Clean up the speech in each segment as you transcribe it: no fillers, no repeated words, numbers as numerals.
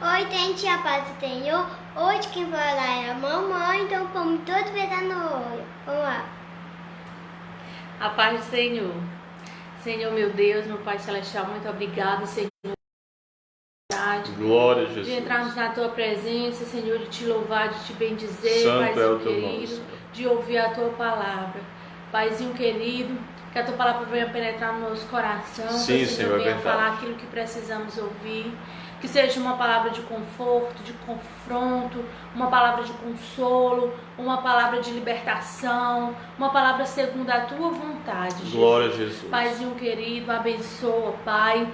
Oi, gente, a paz do Senhor. Hoje quem vai lá é a mamãe, então vamos todos beijar no olho. Vamos lá. A paz do Senhor. Senhor, meu Deus, meu Pai Celestial, muito obrigado, Senhor. Glória a Jesus. De entrarmos na Tua presença, Senhor, de Te louvar, de Te bendizer, Santo Paizinho é o Teu querido, nome, Senhor. de ouvir a Tua palavra. Paizinho querido, que a Tua palavra venha penetrar no nosso coração, Sim, que o Senhor, venha é verdade. falar aquilo que precisamos ouvir. Que seja uma palavra de conforto, de confronto, uma palavra de consolo, uma palavra de libertação, uma palavra segundo a Tua vontade, Jesus. Glória a Jesus. Paizinho querido, abençoa, Pai,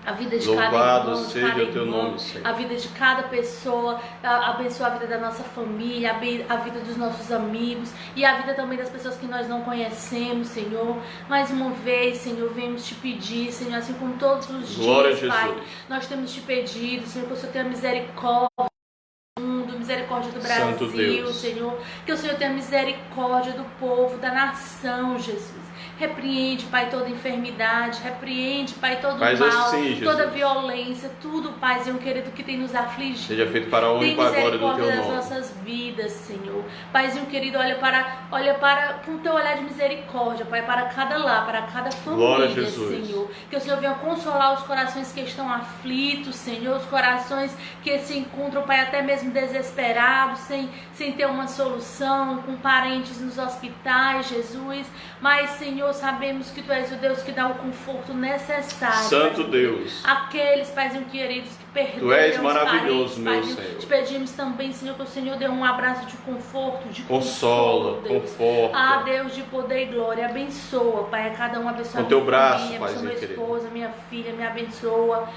a vida de cada Louvado irmão, seja cada o Teu irmã, nome, Senhor. a vida de cada pessoa, abençoa a vida da nossa família, a vida dos nossos amigos e a vida também das pessoas que nós não conhecemos, Senhor. Mais uma vez, Senhor, venhamos Te pedir, Senhor, assim como todos os Glória dias, a Pai, Jesus. nós temos Te pedido, Senhor, que o Senhor tenha misericórdia do mundo, misericórdia do Santo Brasil, Deus. Senhor, que o Senhor tenha misericórdia do povo, da nação, Jesus. Repreende, Pai, toda enfermidade, repreende, Pai, todo Faz mal, assim, Jesus. toda violência, tudo, Paizinho querido, que tem nos afligido. Seja feito para a honra Tem e para a glória do misericórdia Teu das nome. nossas vidas, Senhor. Paizinho querido, olha para com o Teu olhar de misericórdia, Pai, para cada lar, para cada Glória a família, Jesus. Senhor. Que o Senhor venha consolar os corações que estão aflitos, Senhor, os corações que se encontram, Pai, até mesmo desesperados, sem ter uma solução, com parentes nos hospitais, Jesus. Mas, Senhor, sabemos que Tu és o Deus que dá o conforto necessário. Santo Paizinho. Deus. Aqueles, Paizinho queridos, que perderam Tu és os maravilhoso, parentes, meu Paizinho. Senhor. Te pedimos também, Senhor, que o Senhor dê um abraço de conforto, de Consola, consolo, Deus. conforta. Ah, Deus de poder e glória, abençoa, Pai, a cada um, abençoa Com a teu minha braço, família, abençoa Paizinho minha querido. esposa, minha filha, me abençoa.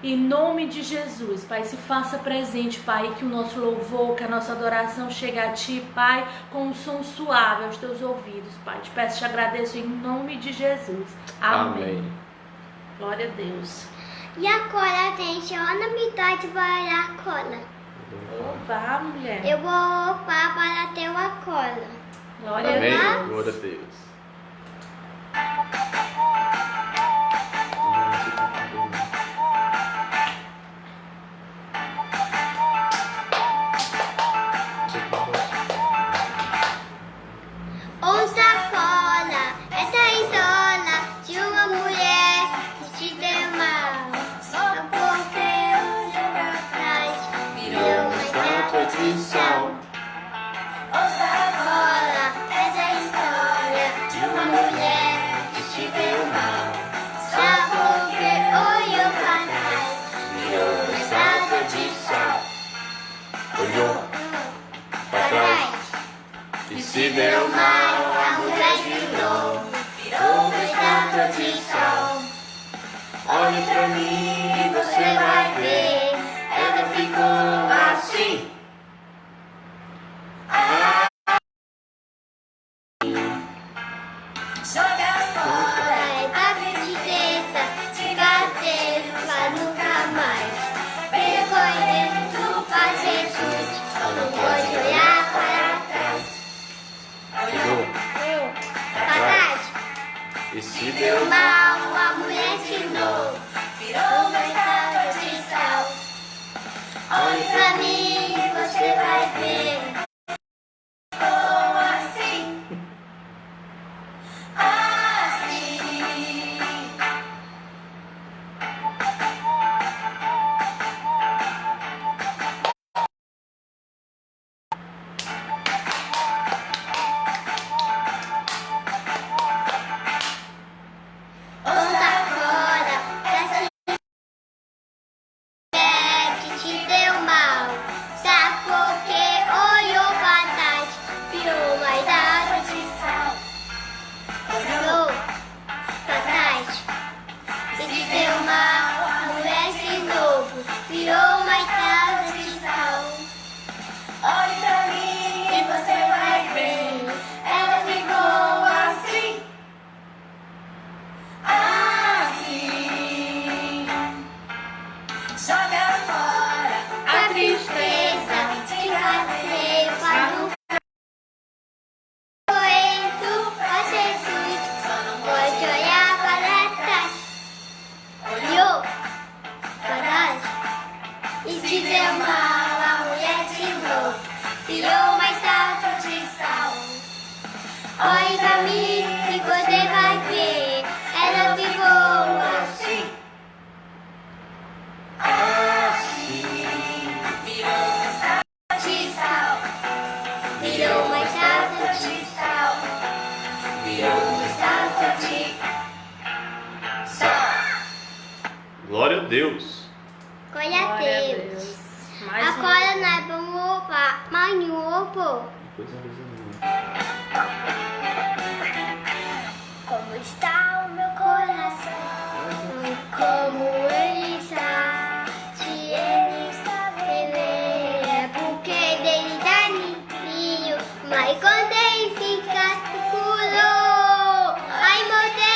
Em nome de Jesus, Pai, se faça presente, Pai, que o nosso louvor, que a nossa adoração chegue a Ti, Pai, com um som suave aos Teus ouvidos, Pai. Te peço e te agradeço em nome de Jesus. Amém. Amém. Glória a Deus. E agora, gente, Ana Mitade vai a cola. Vá, mulher. Eu vou opar para ter uma cola. Glória Amém. a Deus. Glória a Deus. Ouça a cola, essa é a história de uma mulher que se deu mal. Só porque olhou pra trás, virou uma estátua de sal. Ouça a cola, essa é a história de uma mulher que se deu mal. Só porque olhou pra trás, virou uma estátua de sal. Olhou para trás e se deu mal. A mulher virou uma estátua de sal. Olhe pra mim e você vai ver. Ela ficou assim. Joga fora a tristeza de carteiro pra nunca mais. Recorrendo pra Jesus, só não pode olhar para trás. Olhou Para trás, e se deu deu mal, a mulher de novo, virou uma estátua de sal. Olhe pra mim e você vai ver. Ficou assim, assim. Ouça agora essa mulher que te deu mal. Sabe por que olhou pra trás, virou uma estátua de sal. Olhou pra trás e te deu mal. A mulher de novo virou uma estátua de sal. Olhe pra mim e você vai ver. Ela ficou assim. Assim, joga fora a tristeza de carteiro para nunca. Correndo pra Jesus, só não pode olhar para trás. Olhou para trás e te deu mal, a mulher tirou, virou uma estátua de sal. Olhe pra mim e você vai ver, ela ficou assim. Virou uma estátua de sal, virou uma estátua de sal, virou uma estátua de sal. Glória a Deus. Glória a Deus. Mais Agora nós vamos louvar mais um ovo. Como está o meu coração? Como ele está? Se ele está bem, é porque dele dá limpinho. Mas quando ele fica escuro, ai meu Deus!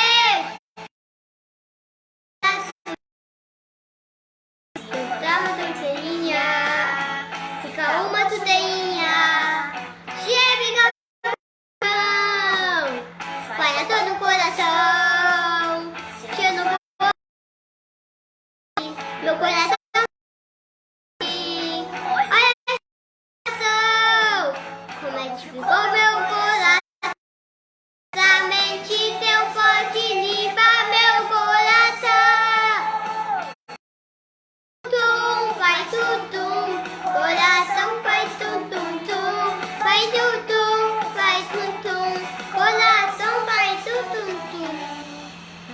Dá uma tontelinha, fica uma tudeinha. Se ele fica vai a todo o coração. Se eu não vou, meu coração. Olha a coração, como é que ficou meu coração. Somente teu pode limpar meu coração. Tum, vai tutum, coração faz tutum, tum, vai tutum, vai tutum, coração vai tutum, tum.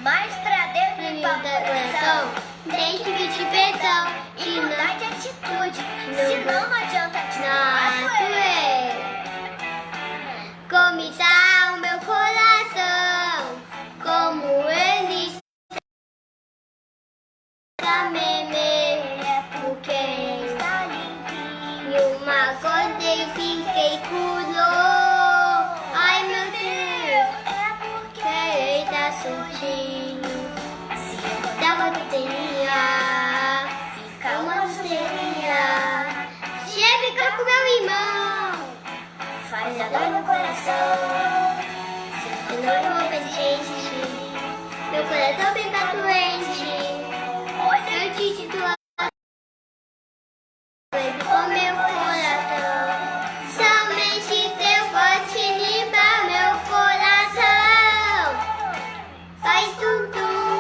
Mais pra dentro do coração, tem que pedir perdão e mudar de atitude, senão não adianta te como está o meu coração, como ele está meme, porque está limpinho, mas quando eu fiquei curou, ai meu Deus, é porque ele tá soltinho, dá uma tudinha, fica uma tudinha, se eu ficar com meu irmão, faz a dor no coração, eu não vou obediente, meu coração fica doente, olha eu te situar, com meu coração, somente teu pode limpar meu coração, faz tum-tum,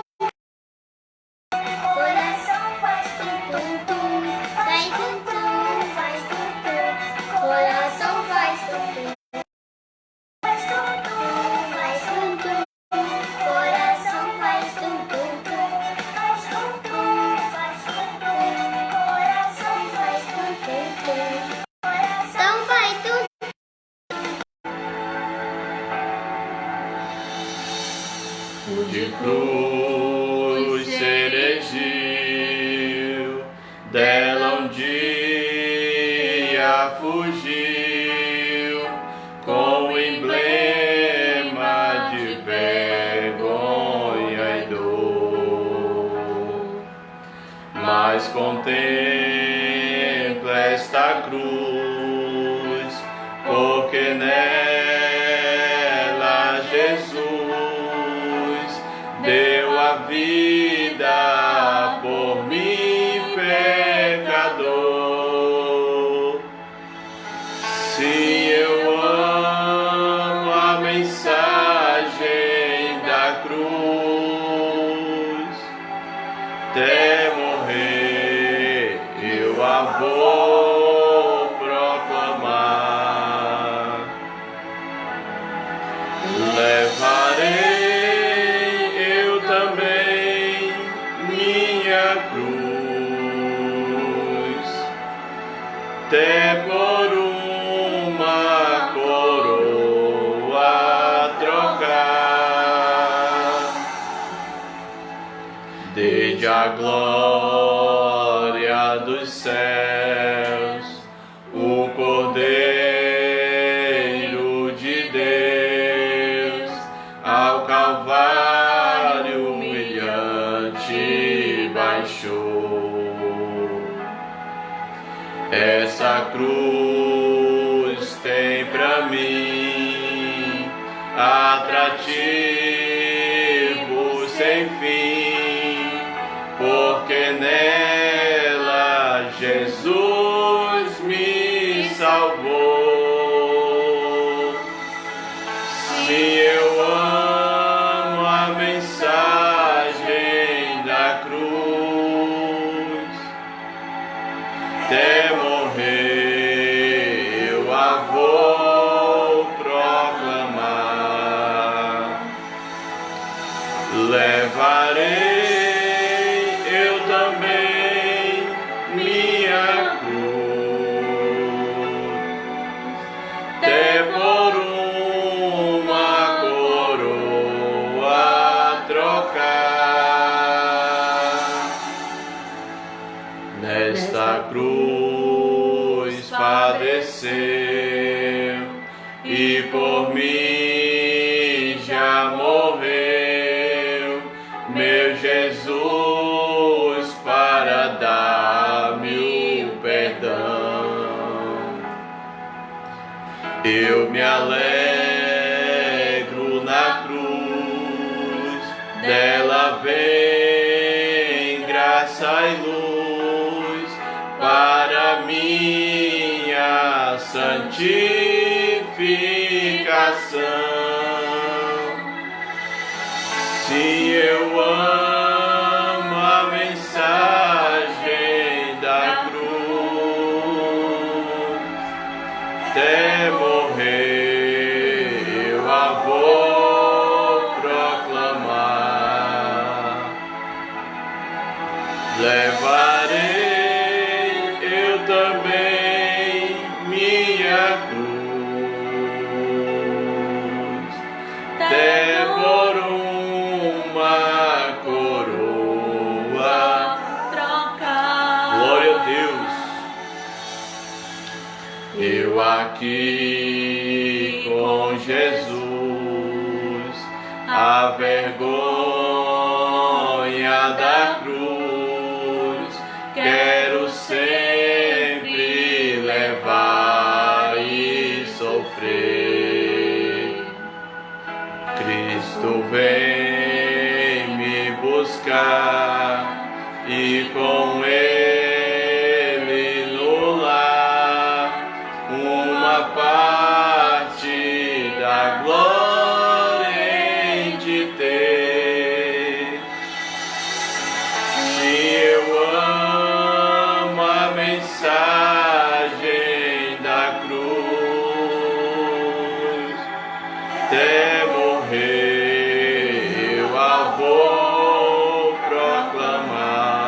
coração faz tum-tum, faz tum-tum, faz tum-tum, coração faz tum-tum. Faz tum-tum, faz tum-tum, coração faz tum-tum, faz tum-tum, faz tum-tum, coração faz tum-tum, coração faz tum-tum. De cruz se erigiu, dela um dia fugiu, com emblema de vergonha e dor. Mas contempla esta cruz, porque nela Jesus deu a vida por mim, pecador. Se eu amo a mensagem da cruz, até morrer eu a vou proclamar. Levarei eu também minha cruz, até por uma coroa trocar. Desde a glória dos céus, o Cordeiro de Deus, ao Calvário humilhante baixou. Essa cruz tem pra mim atrativo sem fim, porque nela Jesus me salvou. Sim, eu amo a mensagem da cruz. Até morrer eu a vou proclamar. Levarei eu também minha cruz, até por uma coroa trocar. Nesta cruz padeceu e por mim já morreu, meu Jesus, para dar-me o perdão. Eu me alegro na cruz, dela vem graça e luz para minha santificação. Se eu amo a mensagem da cruz, até morrer eu a vou proclamar. Levarei eu também minha cruz, até por uma coroa trocar. Glória a Deus. Eu aqui com Jesus, a vergonha da cruz, quero sempre levar e sofrer. Cristo vem me buscar e com Ele no lar uma parte da glória em de ter. Se eu amo a mensagem da cruz, até morrer eu a vou proclamar.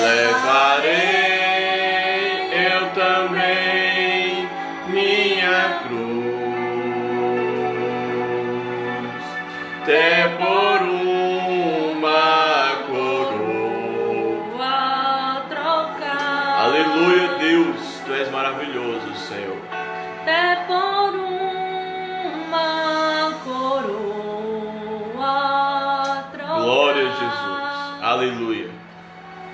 Levarei eu também minha cruz, até por uma coroa trocar. Aleluia, Deus, Tu és maravilhoso, Senhor. Até por uma coroa trocar. Glória a Jesus, aleluia.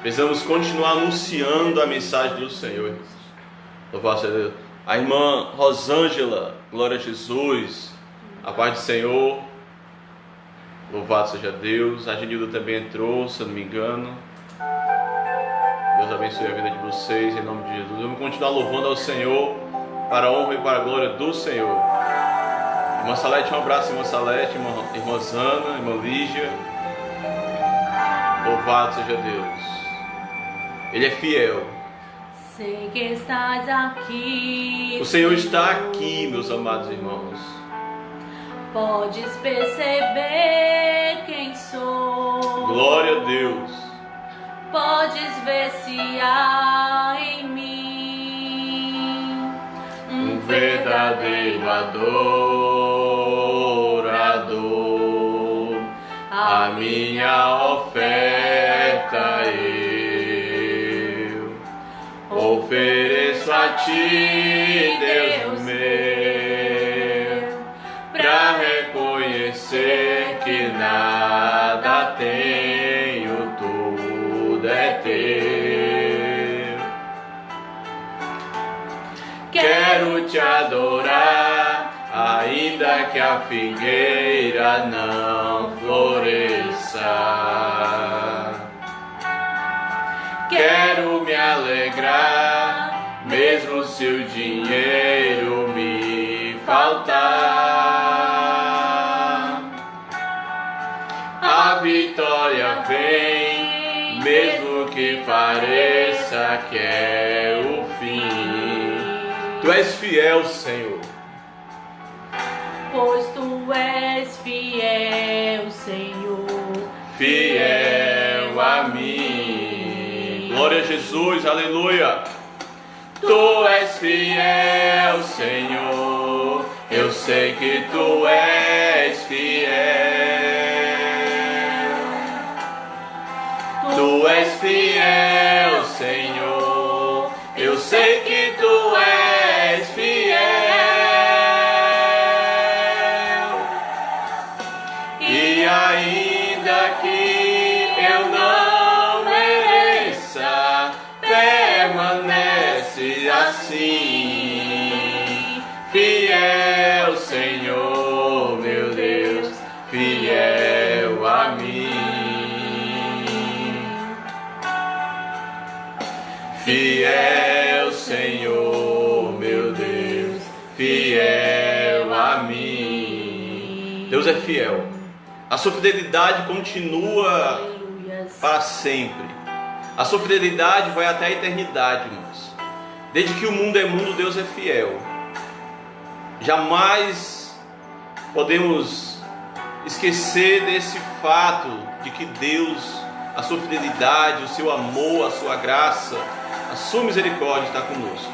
Precisamos continuar anunciando a mensagem do Senhor, irmãos. Louvado seja Deus. A irmã Rosângela, glória a Jesus, a paz do Senhor. Louvado seja Deus. A Genilda também entrou, se eu não me engano. Deus abençoe a vida de vocês, em nome de Jesus. Vamos continuar louvando ao Senhor, para a honra e para a glória do Senhor. Irmã Salete, um abraço, irmã Salete, irmã Zana, irmã Lígia. Louvado seja Deus. Ele é fiel. Sei que estás aqui. O Senhor está aqui, meus amados irmãos. Podes perceber quem sou. Glória a Deus. Podes ver se há em mim Um verdadeiro adorador. A minha oferta eu ofereço a Ti, Deus meu, pra reconhecer que nada tenho, tudo é Teu. Quero Te adorar, ainda que a figueira não floresça. Quero me alegrar, mesmo se o dinheiro me faltar. A vitória vem, mesmo que pareça que é o fim. Tu és fiel, Senhor. Pois tu és fiel, Senhor, Fiel a mim. Glória a Jesus, aleluia. Tu és fiel, Senhor. Eu sei que tu és fiel. Tu és fiel, Senhor. Eu sei que tu és fiel. E ainda que eu não mereça, permanece assim. Fiel, Senhor, meu Deus, fiel a mim. Fiel, Senhor, meu Deus, fiel a mim. Deus é fiel. A sua fidelidade continua aleluias. para sempre. A sua fidelidade vai até a eternidade, irmãos. Desde que o mundo é mundo, Deus é fiel. Jamais podemos esquecer desse fato de que Deus, a sua fidelidade, o seu amor, a sua graça, a sua misericórdia está conosco.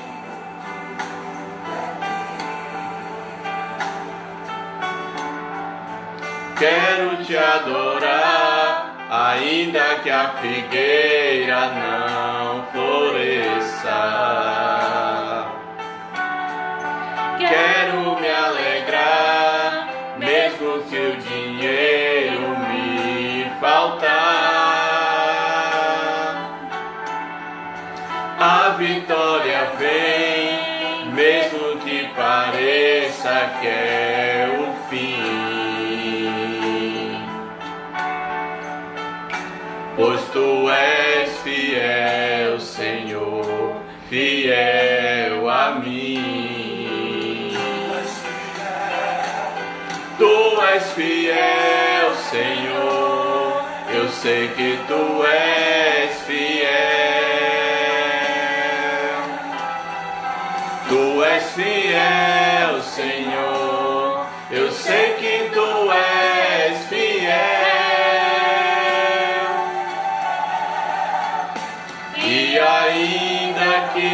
Quero te adorar, ainda que a figueira não floresça. Quero me alegrar, mesmo que o dinheiro me faltar. A vitória vem, mesmo que pareça que é o fim. Pois tu és fiel, Senhor, fiel a mim. Tu és fiel, Senhor, eu sei que tu és fiel. Tu és fiel, Senhor, eu sei que tu és fiel. E ainda que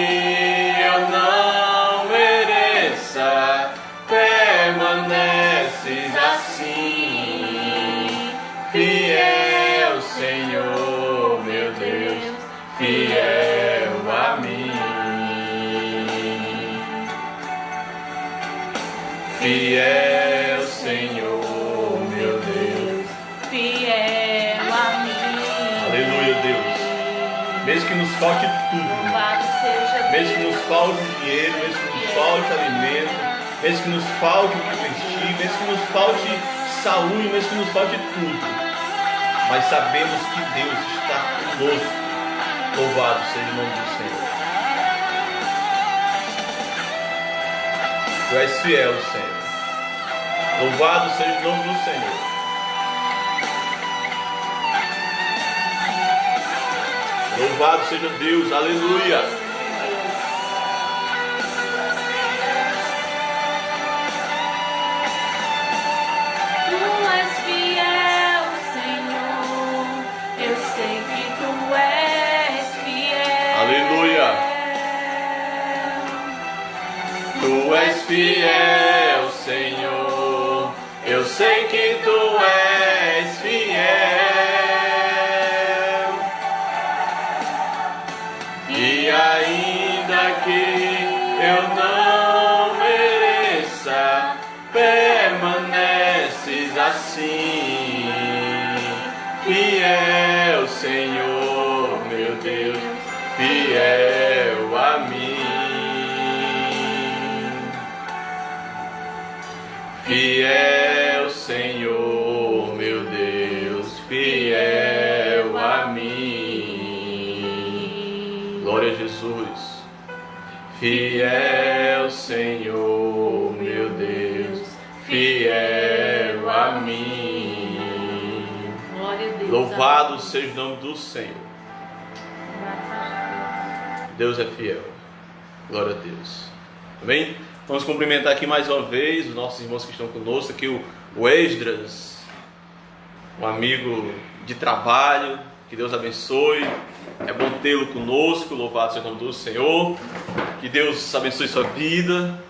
eu não mereça, permaneces assim. Fiel, Senhor, meu Deus, fiel a mim. Fiel, Senhor, meu Deus, Fiel a mim. aleluia, Deus. Mesmo que nos falte tudo, Louvado seja mesmo que Deus. nos falte dinheiro, mesmo que nos falte alimento, mesmo que nos falte o que vestir, mesmo que nos falte saúde, mesmo que nos falte tudo, mas sabemos que Deus está conosco. Louvado seja o nome do Senhor. Tu és fiel, Senhor. Louvado seja o nome do Senhor. Louvado seja Deus, aleluia. Tu és fiel, Senhor, eu sei que tu és fiel. Aleluia. Tu és fiel, Senhor, eu sei que tu és fiel. E ainda que eu não mereça, permaneces assim. Fiel, Senhor, meu Deus, fiel a mim. Fiel, Senhor, meu Deus, fiel a mim. Glória a Jesus. Fiel Senhor, meu Deus, fiel a mim. Glória a Deus. Louvado seja o nome do Senhor. Deus é fiel. Glória a Deus. Amém? Vamos cumprimentar aqui mais uma vez os nossos irmãos que estão conosco. Aqui o Esdras, um amigo de trabalho. Que Deus abençoe. É bom tê-lo conosco. Louvado seja o nome do Senhor. Que Deus abençoe sua vida.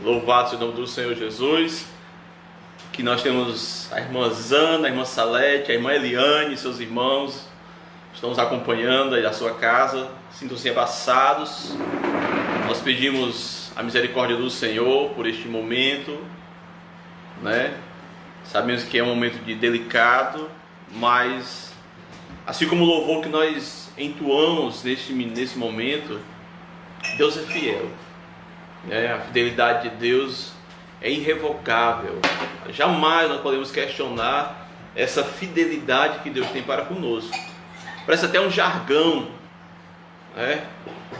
Louvado seja o nome do Senhor Jesus. Que nós temos a irmã Zana, a irmã Salete, a irmã Eliane, seus irmãos estão nos acompanhando aí da sua casa. Sintam-se abraçados. Nós pedimos a misericórdia do Senhor por este momento, né? Sabemos que é um momento delicado, mas assim como o louvor que nós entoamos nesse momento, Deus é fiel, né? A fidelidade de Deus é irrevogável. Jamais nós podemos questionar essa fidelidade que Deus tem para conosco. Parece até um jargão, né?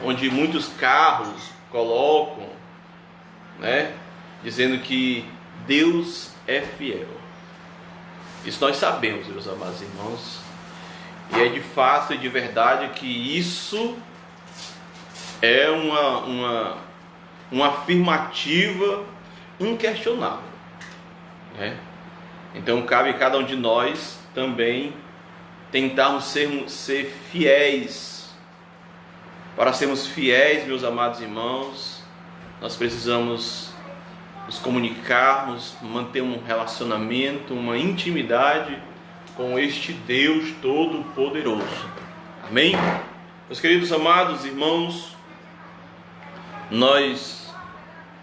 Onde muitos carros colocam, né? Dizendo que Deus é fiel. Isso nós sabemos, meus amados irmãos. E é de fato e de verdade que isso é uma afirmativa inquestionável, né? Então cabe a cada um de nós também tentarmos ser fiéis. Para sermos fiéis, meus amados irmãos, nós precisamos nos comunicarmos, manter um relacionamento, uma intimidade com este Deus Todo-Poderoso. Amém? Meus queridos amados irmãos, nós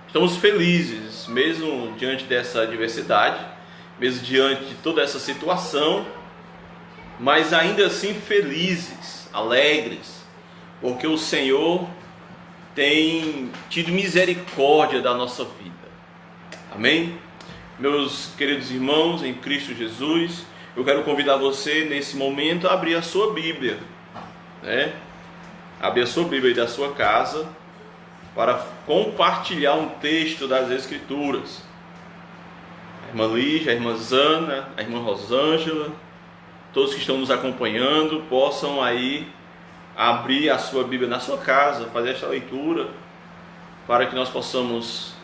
estamos felizes, mesmo diante dessa adversidade, mesmo diante de toda essa situação, mas ainda assim felizes, alegres, porque o Senhor tem tido misericórdia da nossa vida. Amém? Meus queridos irmãos em Cristo Jesus, eu quero convidar você nesse momento a abrir a sua Bíblia, né? Abrir a sua Bíblia aí da sua casa para compartilhar um texto das Escrituras. A irmã Lígia, a irmã Zana, a irmã Rosângela, todos que estão nos acompanhando, possam aí abrir a sua Bíblia na sua casa, fazer esta leitura, para que nós possamos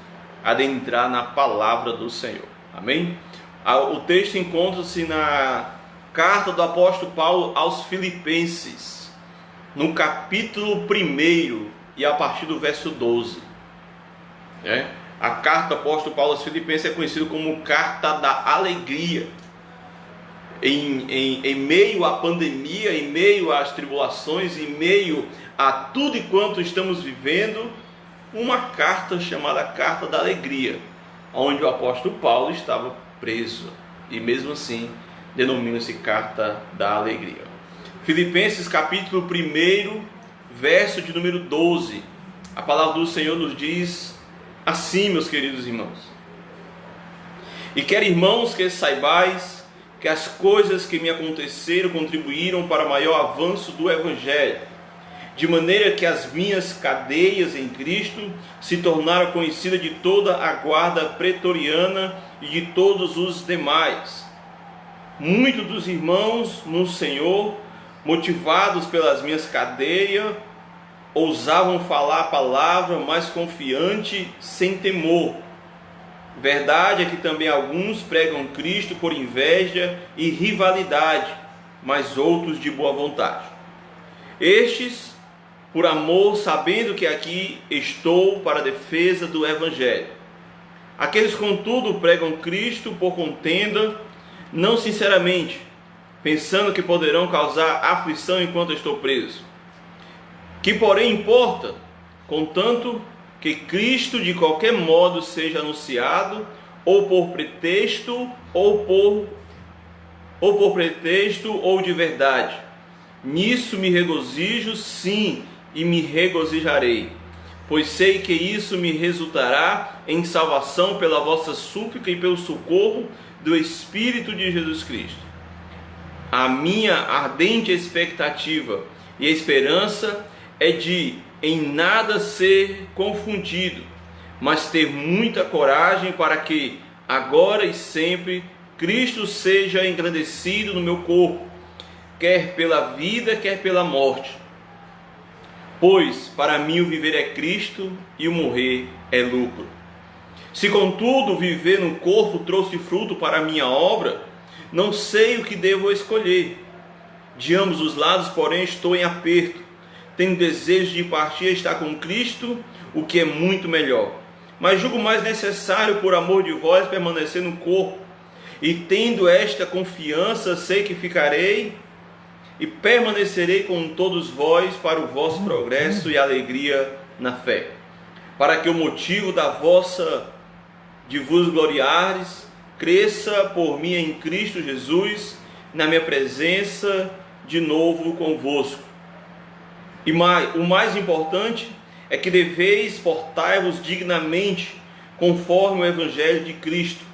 adentrar na palavra do Senhor. Amém? O texto encontra-se na carta do apóstolo Paulo aos Filipenses, no capítulo 1 e a partir do verso 12. A carta do apóstolo Paulo aos Filipenses é conhecida como carta da alegria. Em meio à pandemia, em meio às tribulações, em meio a tudo e quanto estamos vivendo, uma carta chamada Carta da Alegria, onde o apóstolo Paulo estava preso, e mesmo assim denomina-se Carta da Alegria. Filipenses capítulo 1, verso de número 12, a palavra do Senhor nos diz assim, meus queridos irmãos: e quero, irmãos, que saibais que as coisas que me aconteceram contribuíram para o maior avanço do Evangelho, de maneira que as minhas cadeias em Cristo se tornaram conhecidas de toda a guarda pretoriana e de todos os demais. Muitos dos irmãos no Senhor, motivados pelas minhas cadeias, ousavam falar a palavra mais confiante, sem temor. Verdade é que também alguns pregam Cristo por inveja e rivalidade, mas outros de boa vontade. Estes, por amor, sabendo que aqui estou para a defesa do Evangelho. Aqueles, contudo, pregam Cristo por contenda, não sinceramente, pensando que poderão causar aflição enquanto estou preso. Que, porém, importa, contanto que Cristo de qualquer modo seja anunciado, ou por pretexto, ou de verdade. Nisso me regozijo, sim, e me regozijarei, pois sei que isso me resultará em salvação pela vossa súplica e pelo socorro do Espírito de Jesus Cristo. a minha ardente expectativa e esperança é de em nada ser confundido, mas ter muita coragem para que agora e sempre Cristo seja engrandecido no meu corpo, quer pela vida, quer pela morte. Pois para mim o viver é Cristo e o morrer é lucro. Se contudo o viver no corpo trouxe fruto para a minha obra, não sei o que devo escolher. De ambos os lados, porém, estou em aperto. Tenho desejo de partir e estar com Cristo, o que é muito melhor. Mas julgo mais necessário, por amor de vós, permanecer no corpo. E tendo esta confiança, sei que ficarei e permanecerei com todos vós para o vosso progresso e alegria na fé, para que o motivo de vos gloriares cresça por mim em Cristo Jesus, na minha presença de novo convosco. E o mais importante é que deveis portar-vos dignamente conforme o Evangelho de Cristo.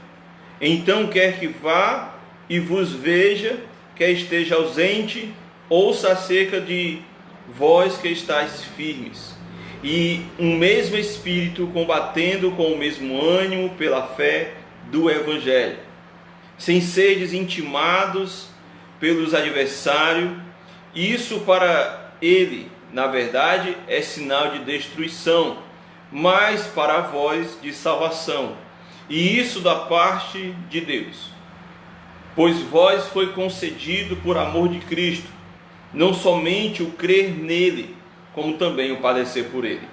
Então, quer que vá e vos veja, quer esteja ausente, ouça acerca de vós que estáis firmes, e um mesmo Espírito, combatendo com o mesmo ânimo pela fé do Evangelho, sem serdes intimados pelos adversários. Isso para ele, na verdade, é sinal de destruição, mas para vós de salvação, e isso da parte de Deus. Pois vós foi concedido por amor de Cristo, não somente o crer nele, como também o padecer por ele,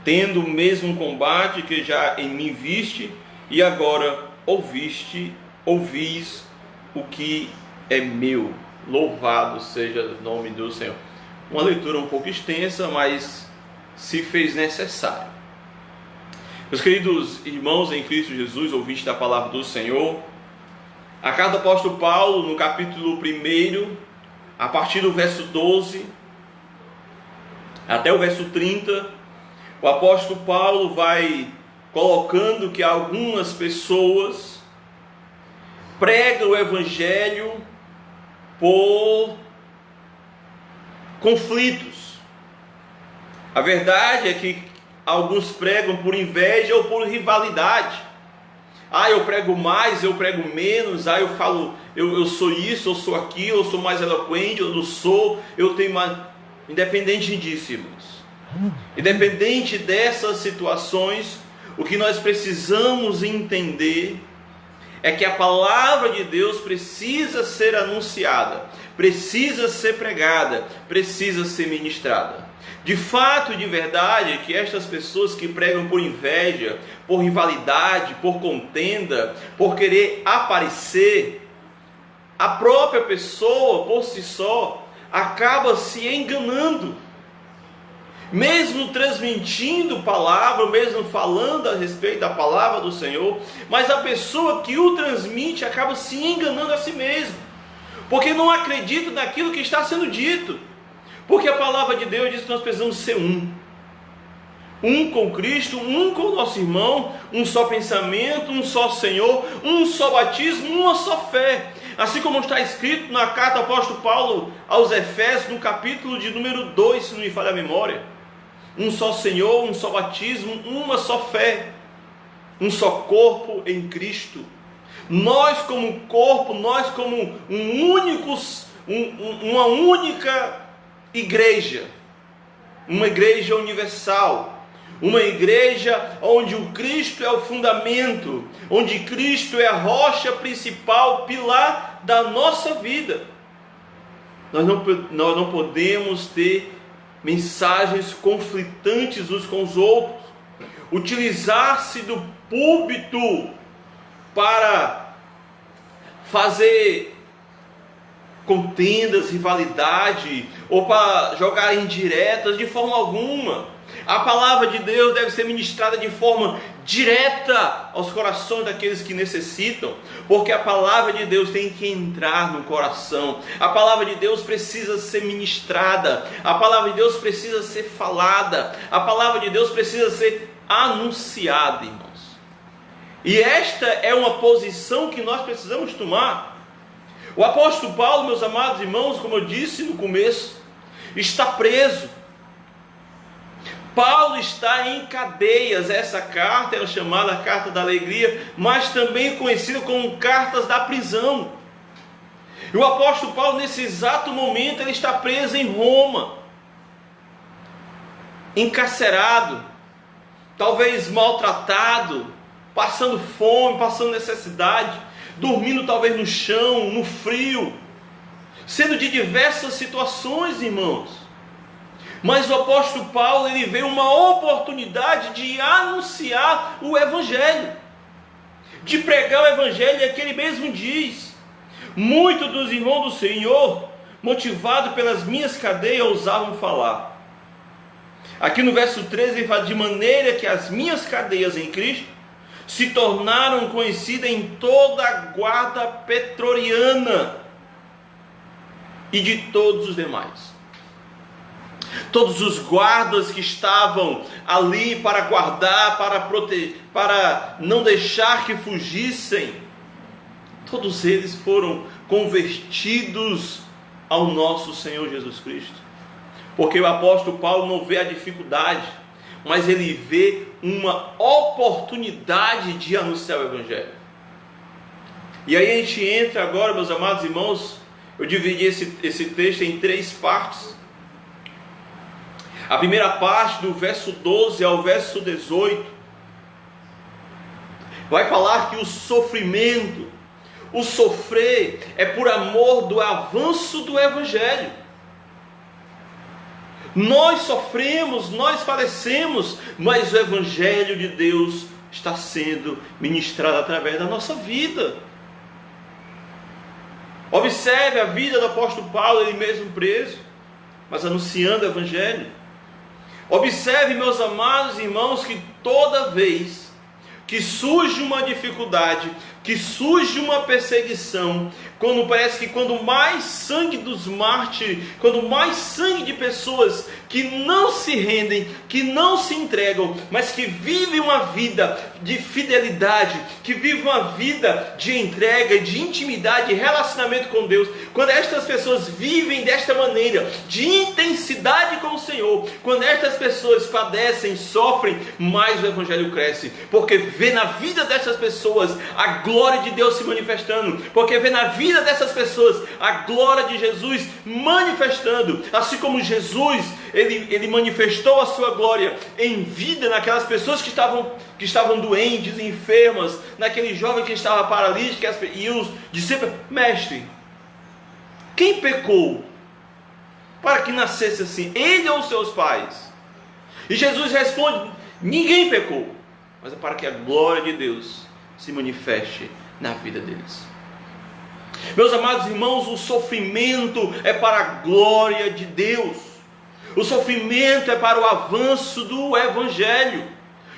tendo o mesmo combate que já em mim viste, e agora ouvis o que é meu. Louvado seja o nome do Senhor. Uma leitura um pouco extensa, mas se fez necessário. Meus queridos irmãos em Cristo Jesus, ouvintes da palavra do Senhor, a carta do apóstolo Paulo, no capítulo 1, a partir do verso 12 até o verso 30, o apóstolo Paulo vai colocando que algumas pessoas pregam o Evangelho por conflitos. A verdade é que alguns pregam por inveja ou por rivalidade. Eu prego mais, eu prego menos, eu falo, eu sou isso, eu sou aquilo, eu sou mais eloquente, eu não sou, eu tenho mais... Independente disso, irmãos, independente dessas situações, o que nós precisamos entender é que a palavra de Deus precisa ser anunciada, precisa ser pregada, precisa ser ministrada. De fato e de verdade, que estas pessoas que pregam por inveja, por rivalidade, por contenda, por querer aparecer, a própria pessoa por si só acaba se enganando, mesmo transmitindo palavra, mesmo falando a respeito da palavra do Senhor, mas a pessoa que o transmite acaba se enganando a si mesmo, porque não acredita naquilo que está sendo dito. Porque a palavra de Deus diz que nós precisamos ser um com Cristo, um com o nosso irmão, um só pensamento, um só Senhor, um só batismo, uma só fé. Assim como está escrito na carta do apóstolo Paulo aos Efésios, no capítulo de número 2, se não me falha a memória. Um só Senhor, um só batismo, uma só fé, um só corpo em Cristo. Nós como corpo, nós como uma única igreja, uma igreja universal, uma igreja onde o Cristo é o fundamento, onde Cristo é a rocha principal, pilar da nossa vida. Nós não podemos ter mensagens conflitantes uns com os outros, utilizar-se do púlpito para fazer contendas, rivalidade, ou para jogar indiretas, de forma alguma. A palavra de Deus deve ser ministrada de forma direta aos corações daqueles que necessitam, porque a palavra de Deus tem que entrar no coração. A palavra de Deus precisa ser ministrada, a palavra de Deus precisa ser falada, a palavra de Deus precisa ser anunciada, irmãos. E esta é uma posição que nós precisamos tomar, O apóstolo Paulo, meus amados irmãos, como eu disse no começo, está preso. Paulo está em cadeias. Essa carta é chamada Carta da Alegria, mas também conhecida como Cartas da Prisão. E o apóstolo Paulo, nesse exato momento, ele está preso em Roma, encarcerado, talvez maltratado, passando fome, passando necessidade, dormindo talvez no chão, no frio, sendo de diversas situações, irmãos. Mas o apóstolo Paulo, ele vê uma oportunidade de anunciar o Evangelho, de pregar o Evangelho, e aqui ele mesmo diz: muitos dos irmãos do Senhor, motivados pelas minhas cadeias, ousavam falar. Aqui no verso 13 ele fala: de maneira que as minhas cadeias em Cristo se tornaram conhecidas em toda a guarda pretoriana e de todos os demais. Todos os guardas que estavam ali para guardar, para proteger, para não deixar que fugissem, todos eles foram convertidos ao nosso Senhor Jesus Cristo. Porque o apóstolo Paulo não vê a dificuldade, mas ele vê uma oportunidade de anunciar o Evangelho. E aí a gente entra agora, meus amados irmãos, eu dividi esse texto em 3 partes. A primeira parte, do verso 12 ao verso 18, vai falar que o sofrimento, o sofrer, é por amor do avanço do Evangelho. Nós sofremos, nós padecemos, mas o Evangelho de Deus está sendo ministrado através da nossa vida. Observe a vida do apóstolo Paulo, ele mesmo preso, mas anunciando o Evangelho. Observe, meus amados irmãos, que toda vez que surge uma dificuldade, que surge uma perseguição, quando mais sangue dos mártires, quando mais sangue de pessoas que não se rendem, que não se entregam, mas que vivem uma vida de fidelidade, que vivem uma vida de entrega, de intimidade, de relacionamento com Deus, quando estas pessoas vivem desta maneira, de intensidade com o Senhor, quando estas pessoas padecem, sofrem, mais o Evangelho cresce, porque vê na vida dessas pessoas a glória de Deus se manifestando, porque vê na vida dessas pessoas a glória de Jesus manifestando, assim como Jesus, ele manifestou a sua glória em vida naquelas pessoas que estavam doentes, enfermas, naquele jovem que estava paralítico, e os discípulos: mestre, quem pecou para que nascesse assim, ele ou seus pais? E Jesus responde: ninguém pecou, mas é para que a glória de Deus se manifeste na vida deles. Meus amados irmãos, o sofrimento é para a glória de Deus. O sofrimento é para o avanço do Evangelho,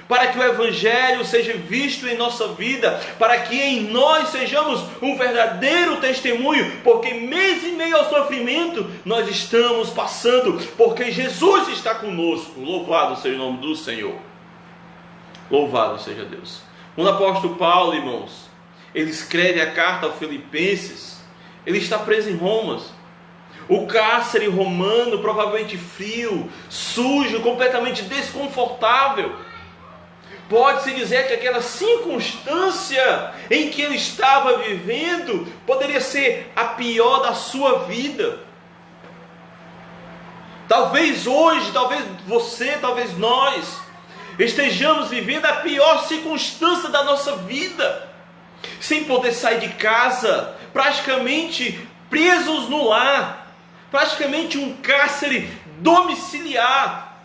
para que o Evangelho seja visto em nossa vida, para que em nós sejamos um verdadeiro testemunho, porque mesmo em meio ao sofrimento nós estamos passando, porque Jesus está conosco. Louvado seja o nome do Senhor. Louvado seja Deus. Quando o apóstolo Paulo, irmãos, ele escreve a carta aos Filipenses, ele está preso em Roma. O cárcere romano, provavelmente frio, sujo, completamente desconfortável. Pode-se dizer que aquela circunstância em que ele estava vivendo poderia ser a pior da sua vida. Talvez hoje, talvez você, talvez nós estejamos vivendo a pior circunstância da nossa vida, sem poder sair de casa, praticamente presos no lar, praticamente um cárcere domiciliar.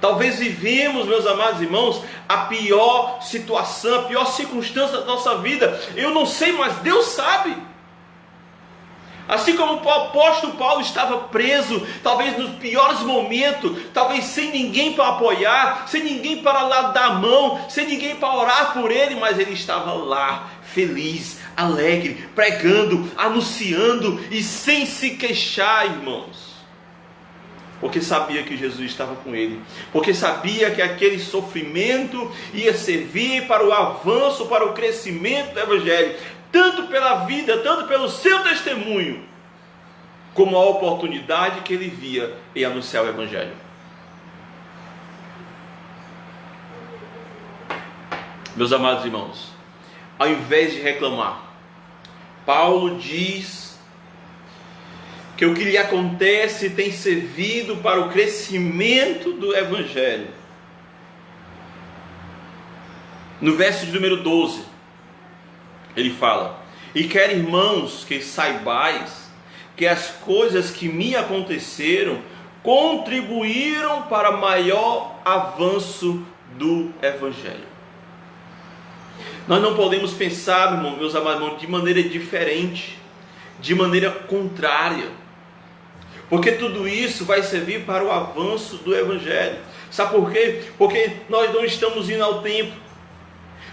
Talvez vivemos, meus amados irmãos, a pior situação, a pior circunstância da nossa vida. Eu não sei, mas Deus sabe. Assim como o apóstolo Paulo estava preso, talvez nos piores momentos, talvez sem ninguém para apoiar, sem ninguém para lá dar a mão, sem ninguém para orar por ele, mas ele estava lá, feliz, alegre, pregando, anunciando e sem se queixar, irmãos. Porque sabia que Jesus estava com ele, porque sabia que aquele sofrimento ia servir para o avanço, para o crescimento do Evangelho, tanto pela vida, tanto pelo seu testemunho, como a oportunidade que ele via em anunciar o Evangelho. Meus amados irmãos, ao invés de reclamar, Paulo diz que o que lhe acontece tem servido para o crescimento do Evangelho. No verso de número 12, ele fala: e quero, irmãos, que saibais que as coisas que me aconteceram contribuíram para maior avanço do Evangelho. Nós não podemos pensar, meus amados irmãos, de maneira diferente, de maneira contrária, porque tudo isso vai servir para o avanço do Evangelho. Sabe por quê? Porque nós não estamos indo ao templo,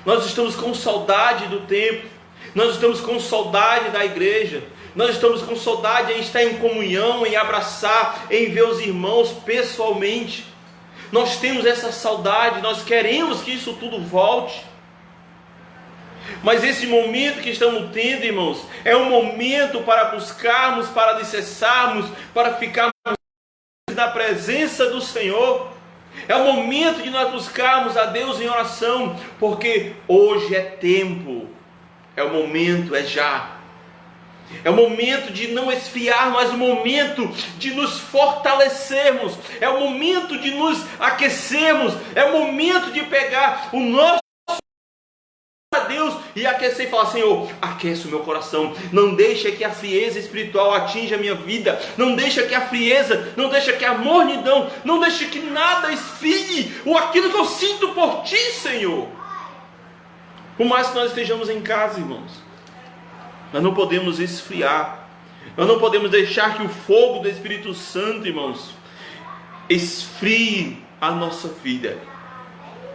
nós estamos com saudade do templo, nós estamos com saudade da igreja, nós estamos com saudade em estar em comunhão, em abraçar, em ver os irmãos pessoalmente. Nós temos essa saudade, nós queremos que isso tudo volte. Mas esse momento que estamos tendo, irmãos, é um momento para buscarmos, para alicerçarmos, para ficarmos na presença do Senhor. É o momento de nós buscarmos a Deus em oração, porque hoje é tempo, é o momento, é já. É o momento de não esfriar, mas o momento de nos fortalecermos. É o momento de nos aquecermos. É o momento de pegar o nosso a Deus e aquecer e falar: Senhor, aquece o meu coração, não deixa que a frieza espiritual atinja a minha vida, não deixa que a frieza, não deixa que a mornidão, não deixa que nada esfrie aquilo que eu sinto por Ti, Senhor. Por mais que nós estejamos em casa, irmãos, nós não podemos esfriar, nós não podemos deixar que o fogo do Espírito Santo, irmãos, esfrie a nossa vida.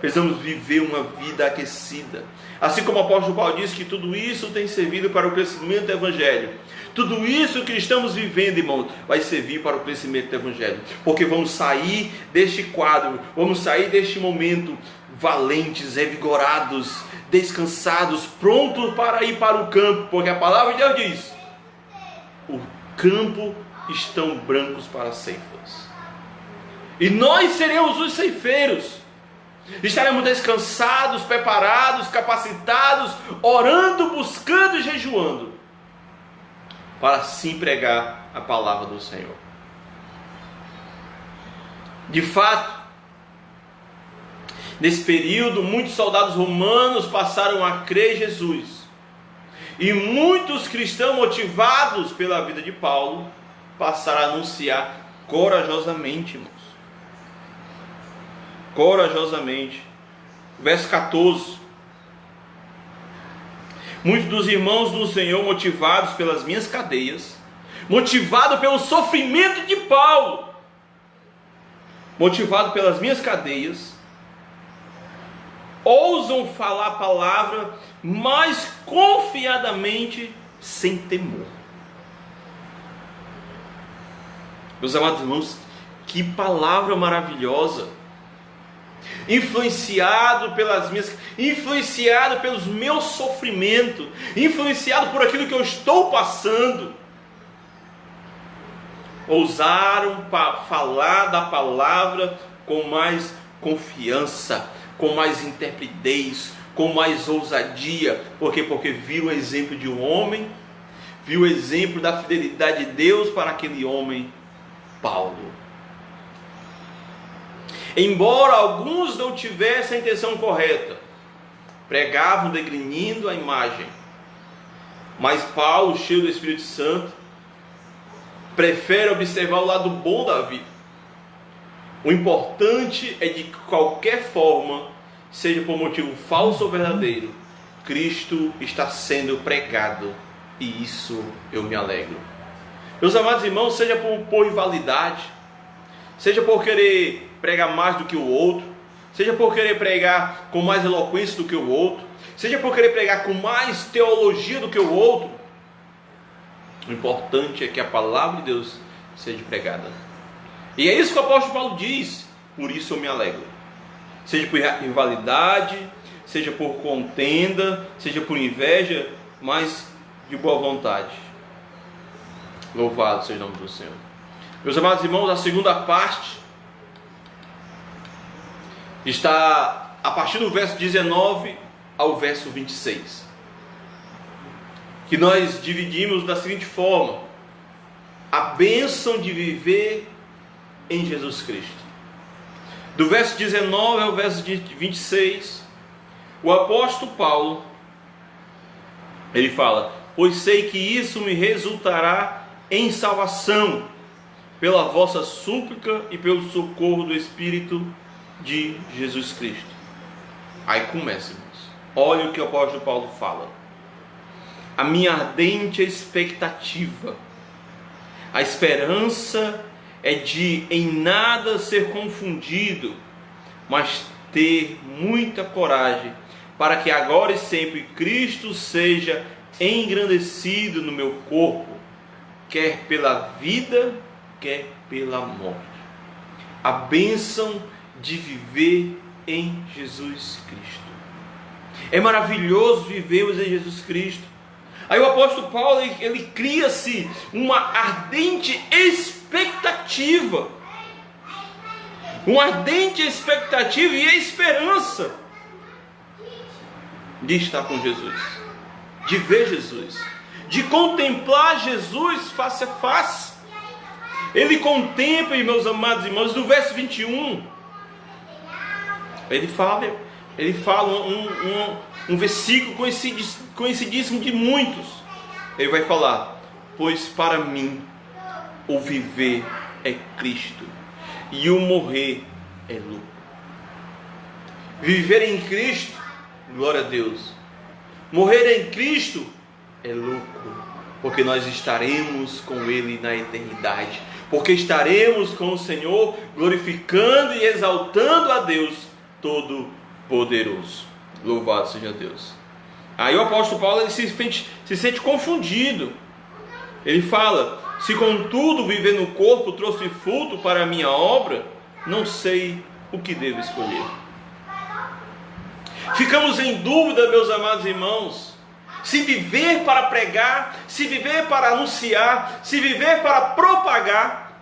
Precisamos viver uma vida aquecida. Assim como o apóstolo Paulo diz que tudo isso tem servido para o crescimento do Evangelho. Tudo isso que estamos vivendo, irmãos, vai servir para o crescimento do Evangelho. Porque vamos sair deste quadro, vamos sair deste momento valentes, revigorados, descansados, prontos para ir para o campo. Porque a palavra de Deus diz: o campo estão brancos para as ceifas. E nós seremos os ceifeiros. Estaremos descansados, preparados, capacitados, orando, buscando e jejuando, para assim pregar a palavra do Senhor. De fato, nesse período, muitos soldados romanos passaram a crer em Jesus, e muitos cristãos motivados pela vida de Paulo passaram a anunciar corajosamente, irmãos. Corajosamente. Verso 14: muitos dos irmãos do Senhor, motivados pelas minhas cadeias, motivados pelo sofrimento de Paulo, motivado pelas minhas cadeias, ousam falar a palavra mais confiadamente, sem temor. Meus amados irmãos, que palavra maravilhosa! Influenciado pelos meus sofrimentos, influenciado por aquilo que eu estou passando, ousaram falar da palavra com mais confiança, com mais intrepidez, com mais ousadia. Por quê? Porque viu o exemplo de um homem, viu o exemplo da fidelidade de Deus para aquele homem, Paulo. Embora alguns não tivessem a intenção correta, pregavam degrinindo a imagem, mas Paulo, cheio do Espírito Santo, prefere observar o lado bom da vida. O importante é de qualquer forma, seja por motivo falso ou verdadeiro, Cristo está sendo pregado, e isso eu me alegro. Meus amados irmãos, seja por rivalidade, seja por querer pregar mais do que o outro, seja por querer pregar com mais eloquência do que o outro, seja por querer pregar com mais teologia do que o outro, o importante é que a palavra de Deus seja pregada. E é isso que o apóstolo Paulo diz: por isso eu me alegro. Seja por rivalidade, seja por contenda, seja por inveja, mas de boa vontade. Louvado seja o nome do Senhor. Meus amados irmãos, a segunda parte está a partir do verso 19 ao verso 26, que nós dividimos da seguinte forma: a bênção de viver em Jesus Cristo. Do verso 19 ao verso 26, o apóstolo Paulo, ele fala: pois sei que isso me resultará em salvação, pela vossa súplica e pelo socorro do Espírito de Jesus Cristo. Aí começa, irmãos. Olha o que o apóstolo Paulo fala: a minha ardente expectativa, a esperança é de em nada ser confundido, mas ter muita coragem, para que agora e sempre Cristo seja engrandecido no meu corpo, quer pela vida, quer pela morte. A bênção de viver em Jesus Cristo. É maravilhoso vivermos em Jesus Cristo. Aí o apóstolo Paulo, ele cria-se uma ardente expectativa. Uma ardente expectativa e esperança de estar com Jesus, de ver Jesus, de contemplar Jesus face a face. Ele contempla, meus amados irmãos, no verso 21, ele fala um versículo conhecidíssimo de muitos. Ele vai falar: pois para mim o viver é Cristo e o morrer é lucro. Viver em Cristo, glória a Deus. Morrer em Cristo é lucro, porque nós estaremos com Ele na eternidade, porque estaremos com o Senhor glorificando e exaltando a Deus Todo-Poderoso. Louvado seja Deus. Aí o apóstolo Paulo, ele se sente confundido. Ele fala: se contudo viver no corpo trouxe fruto para a minha obra, não sei o que devo escolher. Ficamos em dúvida, meus amados irmãos, se viver para pregar, se viver para anunciar, se viver para propagar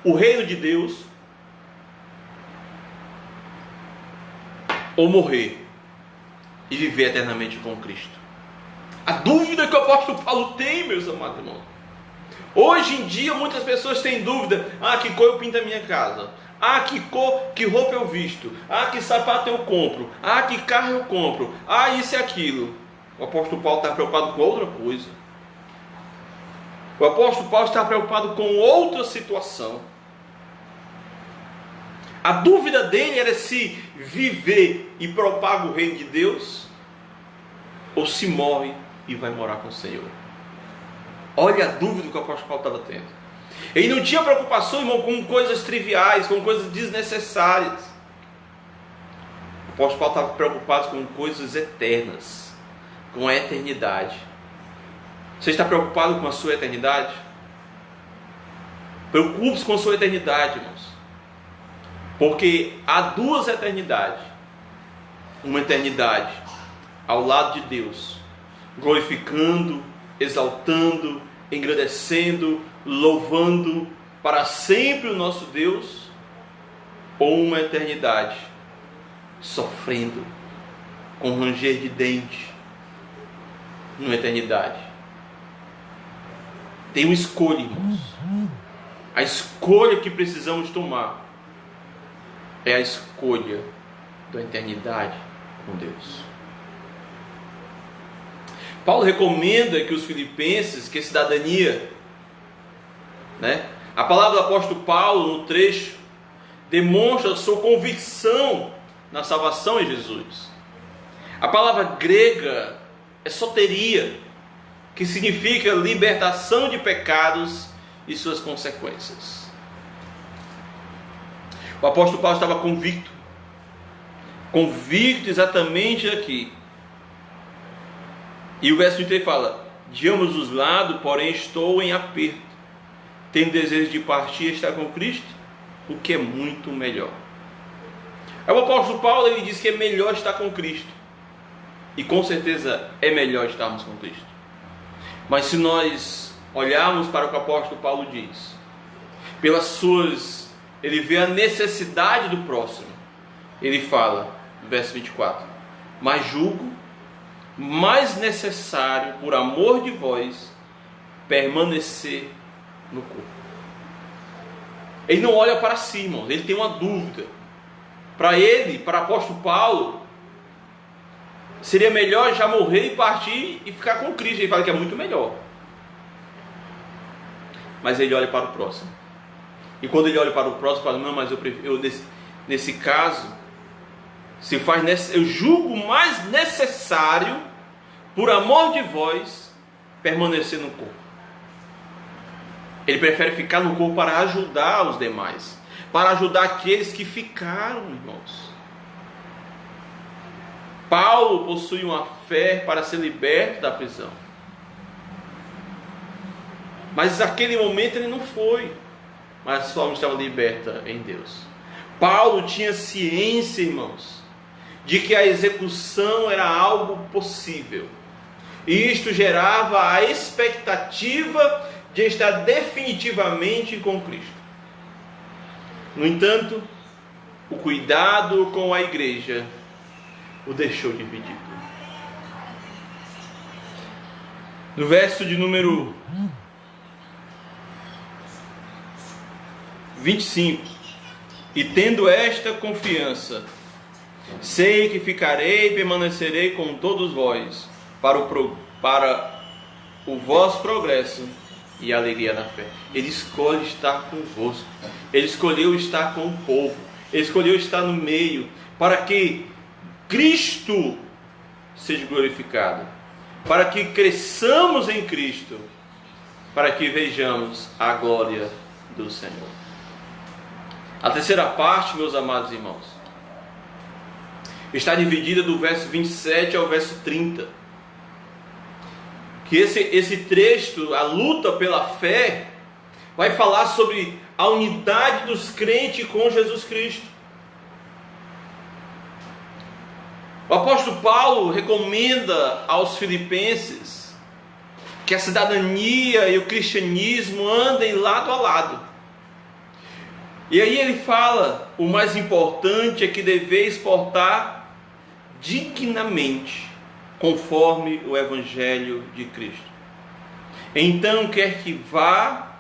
o reino de Deus, ou morrer e viver eternamente com Cristo. A dúvida que o apóstolo Paulo tem, meus amados irmãos. Hoje em dia muitas pessoas têm dúvida: que cor eu pinto a minha casa, que roupa eu visto, que sapato eu compro, que carro eu compro, isso e aquilo. O apóstolo Paulo está preocupado com outra coisa. O apóstolo Paulo está preocupado com outra situação. A dúvida dele era se viver e propaga o reino de Deus, ou se morre e vai morar com o Senhor. Olha a dúvida que o apóstolo Paulo estava tendo. Ele não tinha preocupação, irmão, com coisas triviais, com coisas desnecessárias. O apóstolo Paulo estava preocupado com coisas eternas, com a eternidade. Você está preocupado com a sua eternidade? Preocupe-se com a sua eternidade, irmãos. Porque há duas eternidades. Uma eternidade ao lado de Deus, glorificando, exaltando, engrandecendo, louvando para sempre o nosso Deus, ou uma eternidade sofrendo, com ranger de dente, numa eternidade. Tem uma escolha, irmãos. A escolha que precisamos tomar é a escolha da eternidade com Deus. Paulo recomenda que os filipenses, que a cidadania, a palavra do apóstolo Paulo no trecho demonstra a sua convicção na salvação em Jesus. A palavra grega é soteria, que significa libertação de pecados e suas consequências. O apóstolo Paulo estava convicto exatamente aqui. E o verso 23 fala: de ambos os lados, porém, estou em aperto, tendo desejo de partir e estar com Cristo, o que é muito melhor. Aí o apóstolo Paulo, ele diz que é melhor estar com Cristo. E com certeza é melhor estarmos com Cristo. Mas se nós olharmos para o que o apóstolo Paulo diz, ele vê a necessidade do próximo. Ele fala, no verso 24: mas julgo mais necessário, por amor de vós, permanecer no corpo. Ele não olha para si, irmãos, ele tem uma dúvida. Para o apóstolo Paulo, seria melhor já morrer e partir e ficar com Cristo. Ele fala que é muito melhor. Mas ele olha para o próximo. E quando ele olha para o próximo, fala: não, mas nesse caso, eu julgo mais necessário, por amor de vós, permanecer no corpo. Ele prefere ficar no corpo para ajudar os demais, para ajudar aqueles que ficaram, irmãos. Paulo possui uma fé para ser liberto da prisão. Mas naquele momento ele não foi. Mas a sua alma estava liberta em Deus. Paulo tinha ciência, irmãos, de que a execução era algo possível. E isto gerava a expectativa de estar definitivamente com Cristo. No entanto, o cuidado com a igreja o deixou dividido. No verso de número 25: e tendo esta confiança, sei que ficarei e permanecerei com todos vós, para o vosso progresso e alegria na fé. Ele escolhe estar convosco. Ele escolheu estar com o povo. Ele escolheu estar no meio, para que Cristo seja glorificado, para que cresçamos em Cristo, para que vejamos a glória do Senhor. A terceira parte, meus amados irmãos, está dividida do verso 27 ao verso 30. Que esse trecho, a luta pela fé, vai falar sobre a unidade dos crentes com Jesus Cristo. O apóstolo Paulo recomenda aos filipenses que a cidadania e o cristianismo andem lado a lado. E aí ele fala: o mais importante é que deveis portar dignamente, conforme o Evangelho de Cristo. Então quer que vá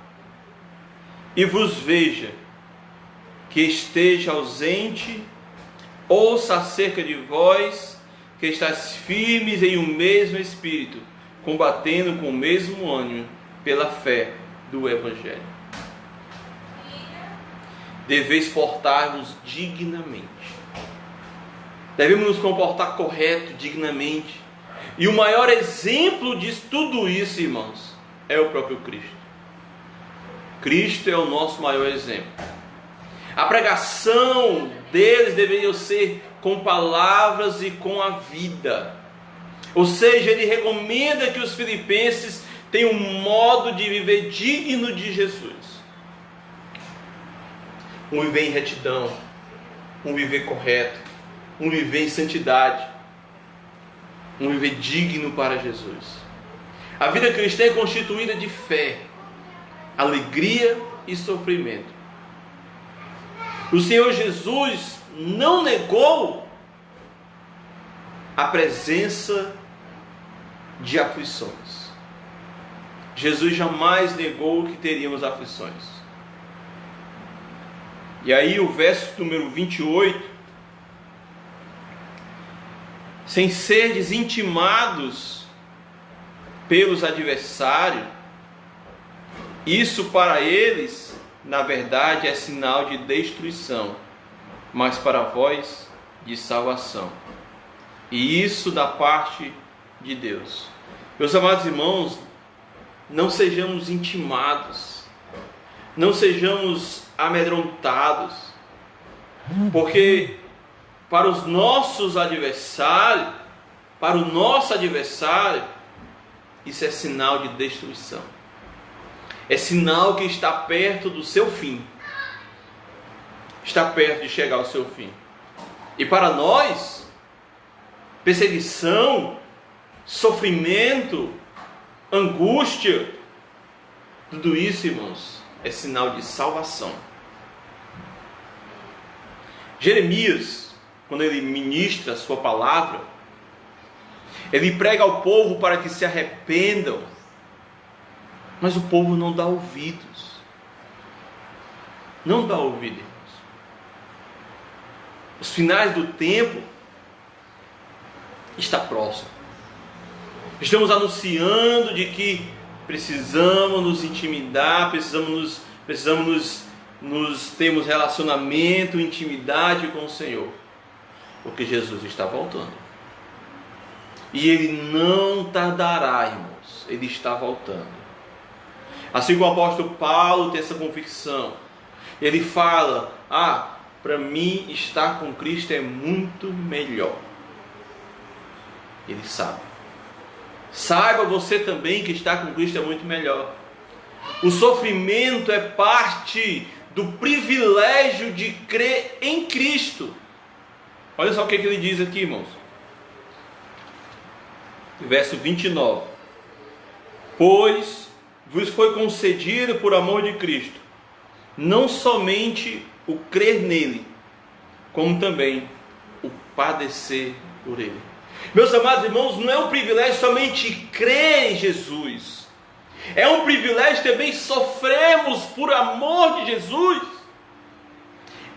e vos veja, que esteja ausente, ouça acerca de vós, que estáis firmes em um mesmo espírito, combatendo com o mesmo ânimo pela fé do Evangelho. Deveis portar-vos dignamente. Devemos nos comportar correto, dignamente. E o maior exemplo de tudo isso, irmãos, é o próprio Cristo. Cristo é o nosso maior exemplo. A pregação deles deveria ser com palavras e com a vida. Ou seja, ele recomenda que os filipenses tenham um modo de viver digno de Jesus. Um viver em retidão, um viver correto, um viver em santidade, um viver digno para Jesus. A vida cristã é constituída de fé, alegria e sofrimento. O Senhor Jesus não negou a presença de aflições. Jesus jamais negou que teríamos aflições. E aí o verso número 28: sem serdes intimados pelos adversários, isso para eles, na verdade, é sinal de destruição, mas para vós, de salvação. E isso da parte de Deus. Meus amados irmãos, não sejamos intimados, não sejamos amedrontados, porque para os nossos adversários, para o nosso adversário, isso é sinal de destruição. É sinal que está perto do seu fim. Está perto de chegar ao seu fim. E para nós, perseguição, sofrimento, angústia, tudo isso, irmãos, é sinal de salvação. Jeremias, quando ele ministra a sua palavra, ele prega ao povo para que se arrependam, mas o povo não dá ouvidos. Não dá ouvido, irmãos. Os finais do tempo está próximo. Estamos anunciando de que precisamos nos intimidar, precisamos termos relacionamento, intimidade com o Senhor, porque Jesus está voltando. E Ele não tardará, irmãos. Ele está voltando. Assim como o apóstolo Paulo tem essa convicção. Ele fala: para mim estar com Cristo é muito melhor. Ele sabe. Saiba você também que estar com Cristo é muito melhor. O sofrimento é parte do privilégio de crer em Cristo. Olha só o que ele diz aqui, irmãos. Verso 29. Pois vos foi concedido por amor de Cristo, não somente o crer nele, como também o padecer por ele. Meus amados irmãos, não é um privilégio somente crer em Jesus. É um privilégio também sofrermos por amor de Jesus.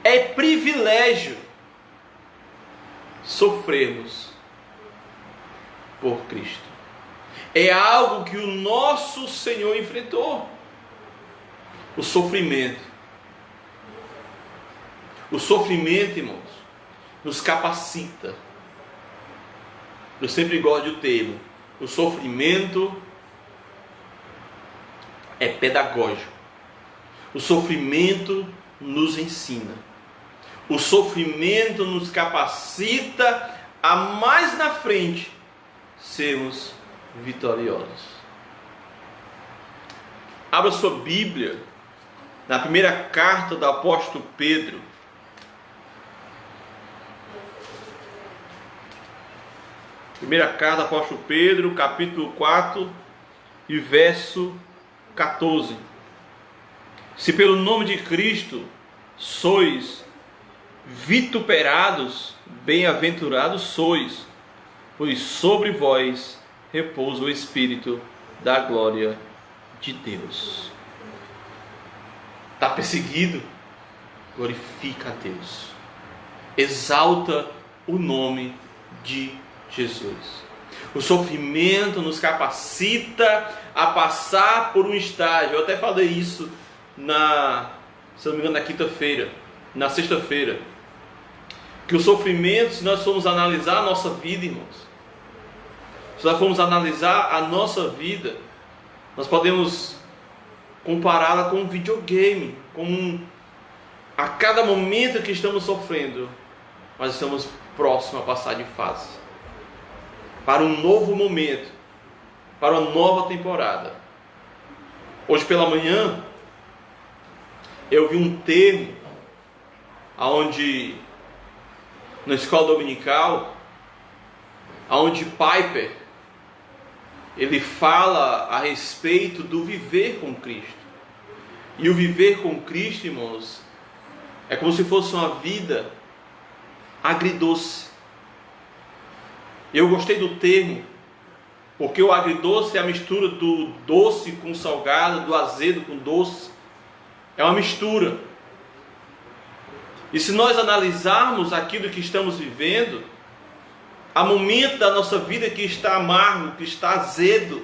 É privilégio sofrermos por Cristo. É algo que o nosso Senhor enfrentou. O sofrimento. O sofrimento, irmãos, nos capacita. Eu sempre gosto do termo. O sofrimento é pedagógico. O sofrimento nos ensina. O sofrimento nos capacita a mais na frente sermos vitoriosos. Abra sua Bíblia na primeira carta do apóstolo Pedro. Primeira carta do apóstolo Pedro, capítulo 4 e verso 14. Se pelo nome de Cristo sois vituperados, bem-aventurados sois, pois sobre vós repousa o Espírito da glória de Deus. Está perseguido? Glorifica a Deus. Exalta o nome de Jesus. O sofrimento nos capacita a passar por um estágio. Eu até falei isso se não me engano, na quinta-feira, na sexta-feira. Que o sofrimento, se nós formos analisar a nossa vida, irmãos, se nós formos analisar a nossa vida, nós podemos compará-la com um videogame, a cada momento que estamos sofrendo, nós estamos próximos a passar de fase para um novo momento, para uma nova temporada. Hoje pela manhã eu vi um termo na escola dominical, onde Piper ele fala a respeito do viver com Cristo. E o viver com Cristo, irmãos, é como se fosse uma vida agridoce. Eu gostei do termo, porque o agridoce é a mistura do doce com salgado, do azedo com doce. É uma mistura. E se nós analisarmos aquilo que estamos vivendo, há momentos da nossa vida que está amargo, que está azedo,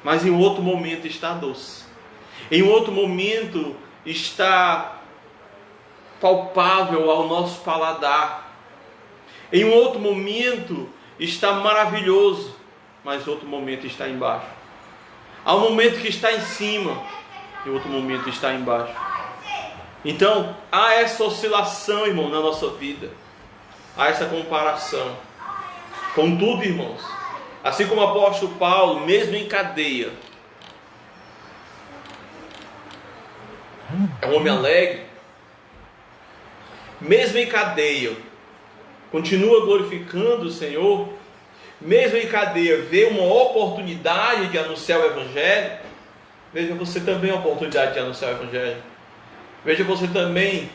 mas em outro momento está doce. Em outro momento está palpável ao nosso paladar. Em um outro momento está maravilhoso, mas outro momento está embaixo. Há um momento que está em cima e outro momento está embaixo. Então, há essa oscilação, irmão, na nossa vida. Há essa comparação. Contudo, irmãos, assim como o apóstolo Paulo, mesmo em cadeia, é um homem alegre. Mesmo em cadeia, continua glorificando o Senhor, mesmo em cadeia, vê uma oportunidade de anunciar o Evangelho, veja você também a oportunidade de anunciar o Evangelho. Veja você também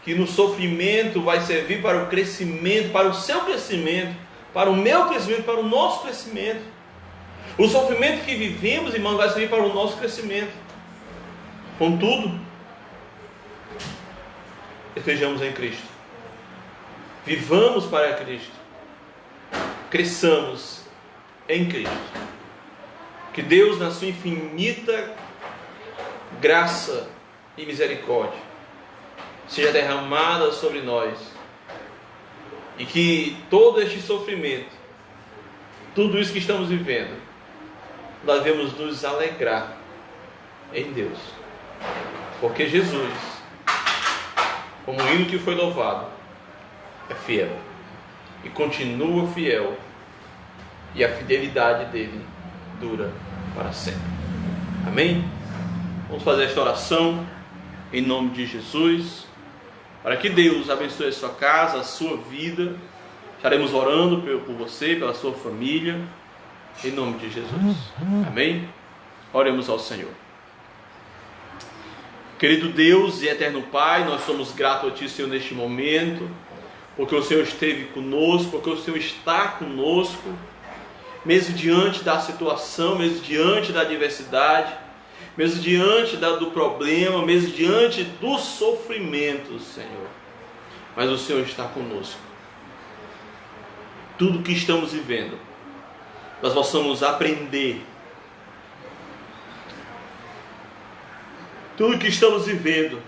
que no sofrimento vai servir para o crescimento, para o seu crescimento, para o meu crescimento, para o nosso crescimento. O sofrimento que vivemos, irmãos, vai servir para o nosso crescimento. Contudo, estejamos em Cristo. Vivamos para Cristo. Cresçamos em Cristo. Que Deus, na sua infinita graça e misericórdia, seja derramada sobre nós. E que todo este sofrimento, tudo isso que estamos vivendo, nós devemos nos alegrar em Deus. Porque Jesus, como o hino que foi louvado, é fiel. E continua fiel. E a fidelidade dele dura para sempre. Amém? Vamos fazer esta oração em nome de Jesus, para que Deus abençoe a sua casa, a sua vida. Estaremos orando por você, pela sua família, em nome de Jesus. Amém? Oremos ao Senhor. Querido Deus e eterno Pai, nós somos gratos a Ti, Senhor, neste momento, porque o Senhor esteve conosco, porque o Senhor está conosco, mesmo diante da situação, mesmo diante da adversidade, mesmo diante do problema, mesmo diante do sofrimento, Senhor. Mas o Senhor está conosco. Tudo que estamos vivendo, nós possamos aprender. Tudo que estamos vivendo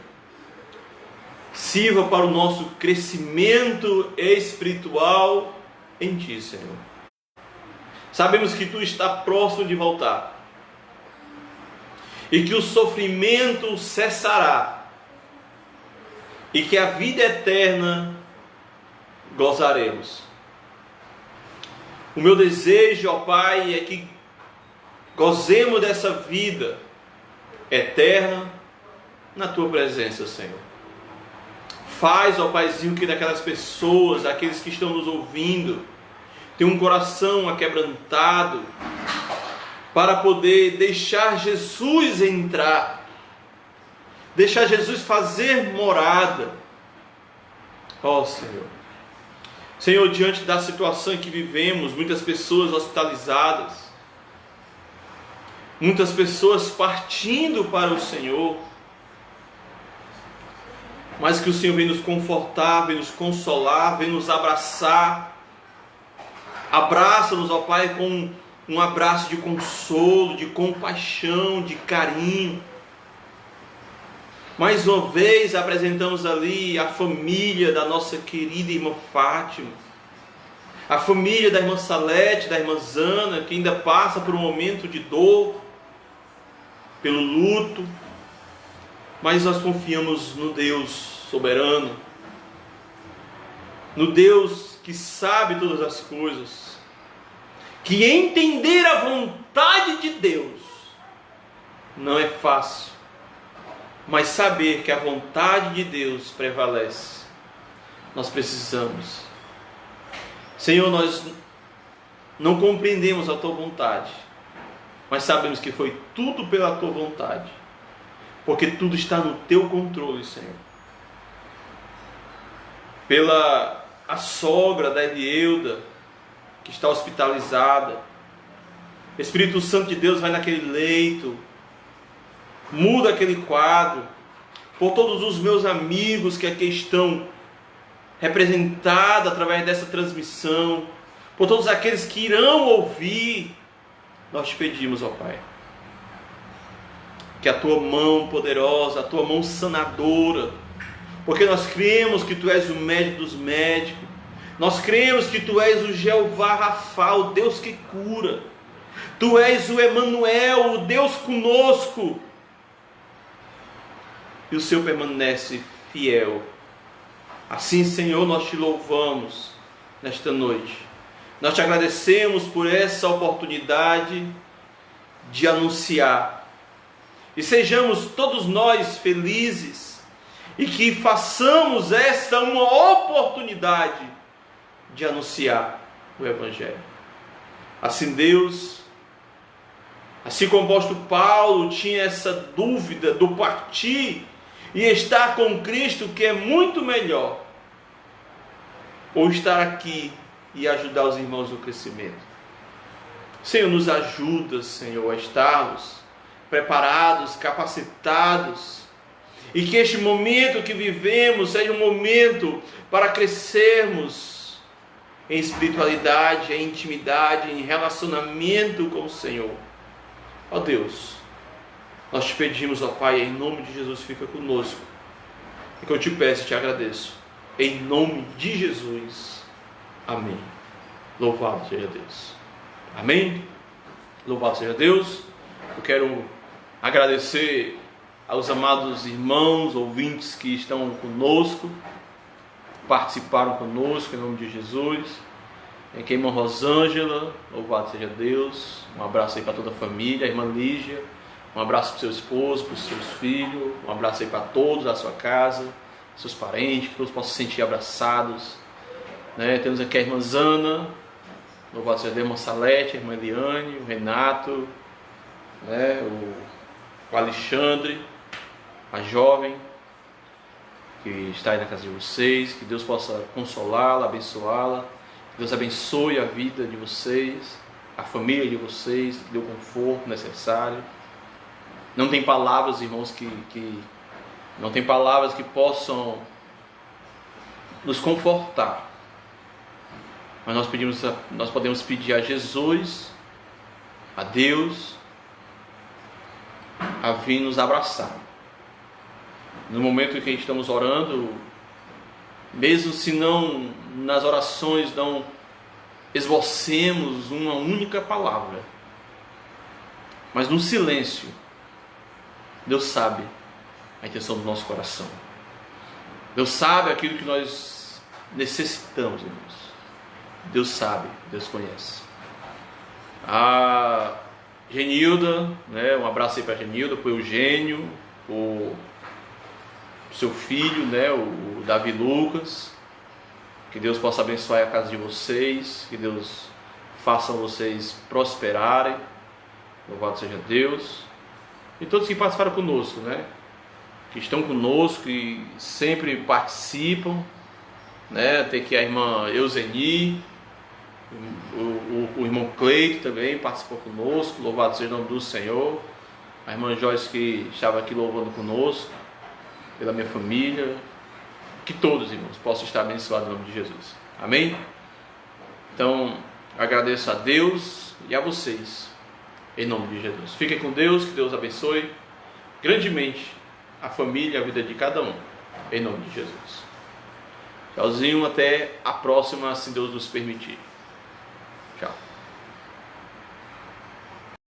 sirva para o nosso crescimento espiritual em Ti, Senhor. Sabemos que Tu está próximo de voltar e que o sofrimento cessará e que a vida eterna gozaremos. O meu desejo, ó Pai, é que gozemos dessa vida eterna na Tua presença, Senhor. Faz, ó Paizinho, que daquelas pessoas, aqueles que estão nos ouvindo, tenham um coração aquebrantado para poder deixar Jesus entrar, deixar Jesus fazer morada. Ó Senhor. Senhor, diante da situação em que vivemos, muitas pessoas hospitalizadas, muitas pessoas partindo para o Senhor, mas que o Senhor vem nos confortar, vem nos consolar, vem nos abraçar. Abraça-nos, ó Pai, com um abraço de consolo, de compaixão, de carinho. Mais uma vez apresentamos ali a família da nossa querida irmã Fátima, a família da irmã Salete, da irmã Zana, que ainda passa por um momento de dor, pelo luto, mas nós confiamos no Deus soberano, no Deus que sabe todas as coisas, que entender a vontade de Deus não é fácil, mas saber que a vontade de Deus prevalece, nós precisamos. Senhor, nós não compreendemos a Tua vontade, mas sabemos que foi tudo pela Tua vontade, porque tudo está no Teu controle, Senhor. Pela a sogra da Elieuda, que está hospitalizada, Espírito Santo de Deus vai naquele leito, muda aquele quadro. Por todos os meus amigos que aqui estão representados através dessa transmissão, por todos aqueles que irão ouvir, nós te pedimos, ó Pai, que a Tua mão poderosa, a Tua mão sanadora, porque nós cremos que Tu és o médico dos médicos, nós cremos que Tu és o Jeová Rafa, o Deus que cura, Tu és o Emanuel, o Deus conosco, e o Senhor permanece fiel. Assim, Senhor, nós Te louvamos nesta noite. Nós Te agradecemos por essa oportunidade de anunciar. E sejamos todos nós felizes e que façamos esta uma oportunidade de anunciar o Evangelho. Assim Deus, assim como o apóstolo Paulo tinha essa dúvida do partir e estar com Cristo, que é muito melhor, ou estar aqui e ajudar os irmãos no crescimento. Senhor, nos ajuda, Senhor, a estarmos preparados, capacitados, e que este momento que vivemos seja um momento para crescermos em espiritualidade, em intimidade, em relacionamento com o Senhor. Ó Deus, nós te pedimos, ó Pai, em nome de Jesus, fica conosco. E que eu te peço e te agradeço. Em nome de Jesus. Amém. Louvado seja Deus. Amém? Louvado seja Deus. Eu quero agradecer aos amados irmãos, ouvintes que estão conosco, participaram conosco, em nome de Jesus. Aqui a irmã Rosângela, louvado seja Deus. Um abraço aí para toda a família, a irmã Lígia. Um abraço para o seu esposo, para os seus filhos. Um abraço aí para todos da sua casa, seus parentes, que todos possam se sentir abraçados. Temos aqui a irmã Zana, louvado seja Deus, a irmã Salete, a irmã Eliane, o Renato, o Alexandre, a jovem que está aí na casa de vocês. Que Deus possa consolá-la, abençoá-la. Que Deus abençoe a vida de vocês, a família de vocês, que dê o conforto necessário. Não tem palavras, irmãos, não tem palavras que possam nos confortar. Mas nós podemos pedir a Jesus, a Deus, a vir nos abraçar. No momento em que estamos orando, mesmo se não nas orações não esbocemos uma única palavra, mas no silêncio, Deus sabe a intenção do nosso coração. Deus sabe aquilo que nós necessitamos, irmãos. Deus sabe, Deus conhece. A Genilda, um abraço aí para a Genilda, para o Eugênio, o seu filho, o Davi Lucas. Que Deus possa abençoar a casa de vocês, que Deus faça vocês prosperarem. Louvado seja Deus. E todos que participaram conosco, que estão conosco e sempre participam, tem aqui a irmã Euseni, o irmão Cleito também participou conosco, louvado seja o nome do Senhor. A irmã Joyce, que estava aqui louvando conosco, pela minha família. Que todos, irmãos, possam estar abençoados no nome de Jesus. Amém? Então, agradeço a Deus e a vocês, em nome de Jesus. Fiquem com Deus, que Deus abençoe grandemente a família e a vida de cada um, em nome de Jesus. Tchauzinho, até a próxima, se Deus nos permitir. Tchau.